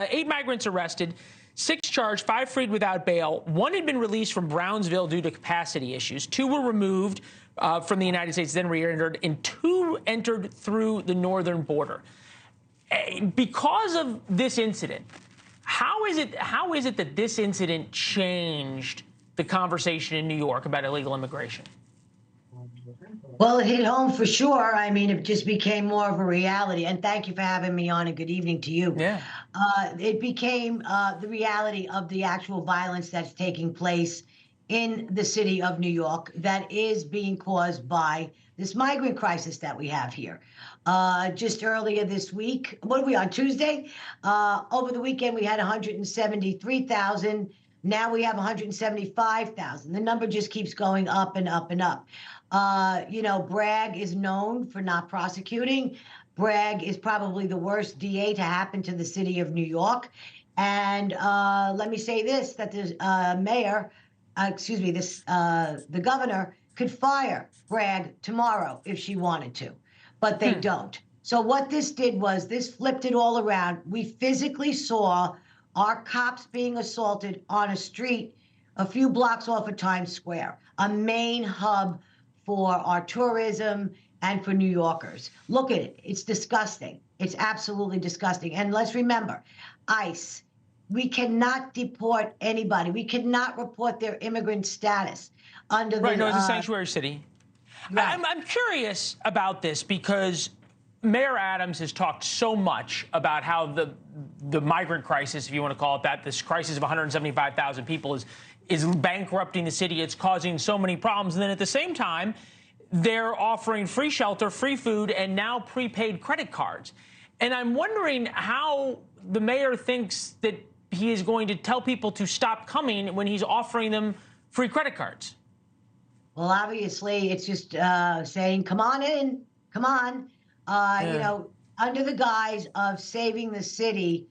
8 migrants arrested, 6 charged, 5 freed without bail. 1 had been released from Brownsville due to capacity issues. 2 were removed from the United States, then re-entered, and 2 entered through the northern border. Because of this incident, how is it that this incident changed the conversation in New York about illegal immigration? Well, it hit home for sure. I mean, it just became more of a reality. And thank you for having me on, and good evening to you. Yeah. It became the reality of the actual violence that's taking place in the city of New York that is being caused by this migrant crisis that we have here. Just earlier this week, what are we on, Tuesday? Over the weekend, we had 173,000. Now we have 175,000. The number just keeps going up and up and up. You know, Bragg is known for not prosecuting. Bragg is probably the worst DA to happen to the city of New York. And let me say this, that the the governor could fire Bragg tomorrow if she wanted to, but they don't. So what this did was this flipped it all around. We physically saw our cops being assaulted on a street a few blocks off of Times Square, a main hub for our tourism and for New Yorkers. Look at it. It's disgusting. It's absolutely disgusting. And let's remember, ICE, we cannot deport anybody. We cannot report their immigrant status under the... Right, no, it's a sanctuary city. Right. I'm curious about this because Mayor Adams has talked so much about how the migrant crisis, if you want to call it that, this crisis of 175,000 people is bankrupting the city. It's causing so many problems. And then at the same time, they're offering free shelter, free food, and now prepaid credit cards. And I'm wondering how the mayor thinks that he is going to tell people to stop coming when he's offering them free credit cards. Well, obviously, it's just saying, come on in, come on. You know, under the guise of saving the city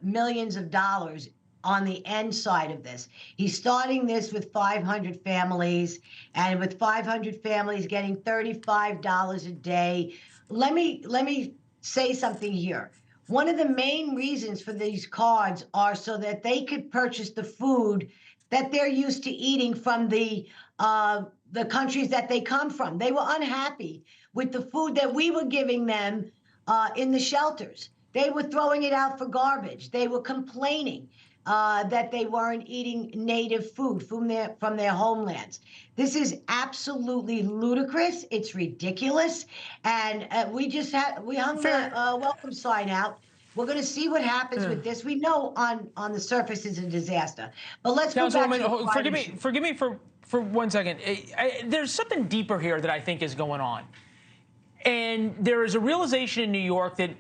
millions of dollars on the end side of this. He's starting this with 500 families, and with 500 families getting $35 a day. Let me say something here. One of the main reasons for these cards are so that they could purchase the food that they're used to eating from the countries that they come from. They were unhappy with the food that we were giving them in the shelters. They were throwing it out for garbage. They were complaining that they weren't eating native food from their homelands. This is absolutely ludicrous. It's ridiculous. And we hung the welcome sign out. We're going to see what happens with this. We know on the surface it's a disaster. But let's go back to forgive me for 1 second. There's something deeper here that I think is going on. And there is a realization in New York that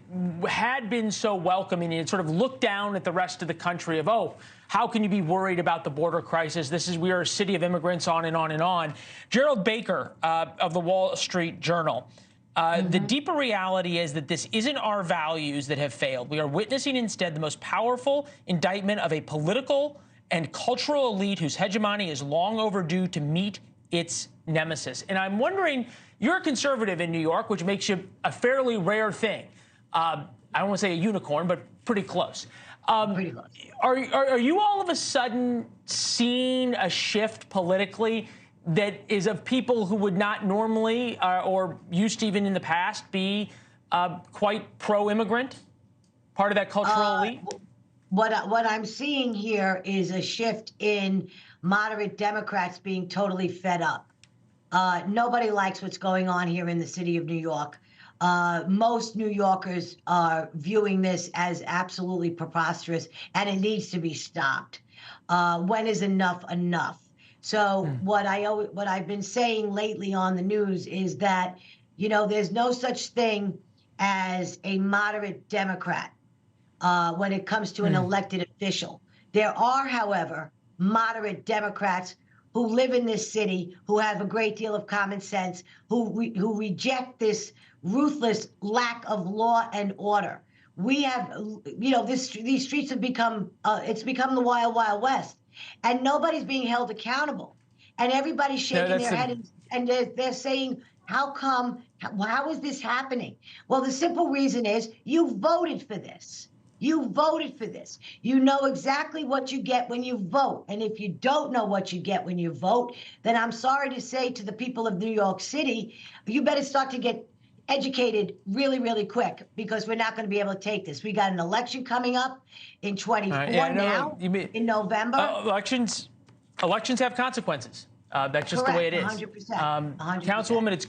had been so welcoming and sort of looked down at the rest of the country of, oh, how can you be worried about the border crisis? We are a city of immigrants, on and on and on. Gerald Baker of the Wall Street Journal. The deeper reality is that this isn't our values that have failed. We are witnessing instead the most powerful indictment of a political and cultural elite whose hegemony is long overdue to meet its nemesis. And I'm wondering, you're a conservative in New York, which makes you a fairly rare thing. I don't want to say a unicorn, but pretty close. Pretty close. Are you all of a sudden seeing a shift politically that is of people who would not normally or used to even in the past be quite pro-immigrant, part of that cultural elite? What I'm seeing here is a shift in moderate Democrats being totally fed up. Nobody likes what's going on here in the city of New York. Most New Yorkers are viewing this as absolutely preposterous, and it needs to be stopped. When is enough enough? So what I've been saying lately on the news is that, you know, there's no such thing as a moderate Democrat when it comes to an elected official. There are, however, moderate Democrats who live in this city, who have a great deal of common sense, who reject this ruthless lack of law and order. We have, you know, these streets have become, it's become the Wild Wild West, and nobody's being held accountable. And everybody's shaking their head and they're saying, how come, how is this happening? Well, the simple reason is you voted for this. You voted for this. You know exactly what you get when you vote. And if you don't know what you get when you vote, then I'm sorry to say to the people of New York City, you better start to get educated really, really quick, because we're not going to be able to take this. We got an election coming up in 24 now, in November. Elections have consequences. That's just Correct, the way it is. 100%. 100%. Councilwoman,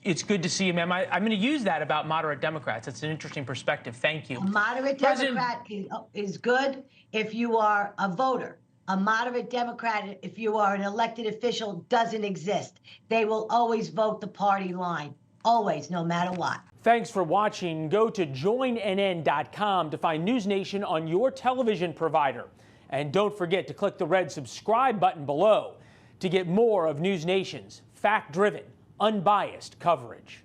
it's good to see you, ma'am. I'm going to use that about moderate Democrats. It's an interesting perspective. Thank you. A moderate Democrat is good if you are a voter. A moderate Democrat, if you are an elected official, doesn't exist. They will always vote the party line. Always, no matter what. Thanks for watching. Go to joinnn.com to find NewsNation on your television provider. And don't forget to click the red subscribe button below to get more of NewsNation's fact-driven, unbiased coverage.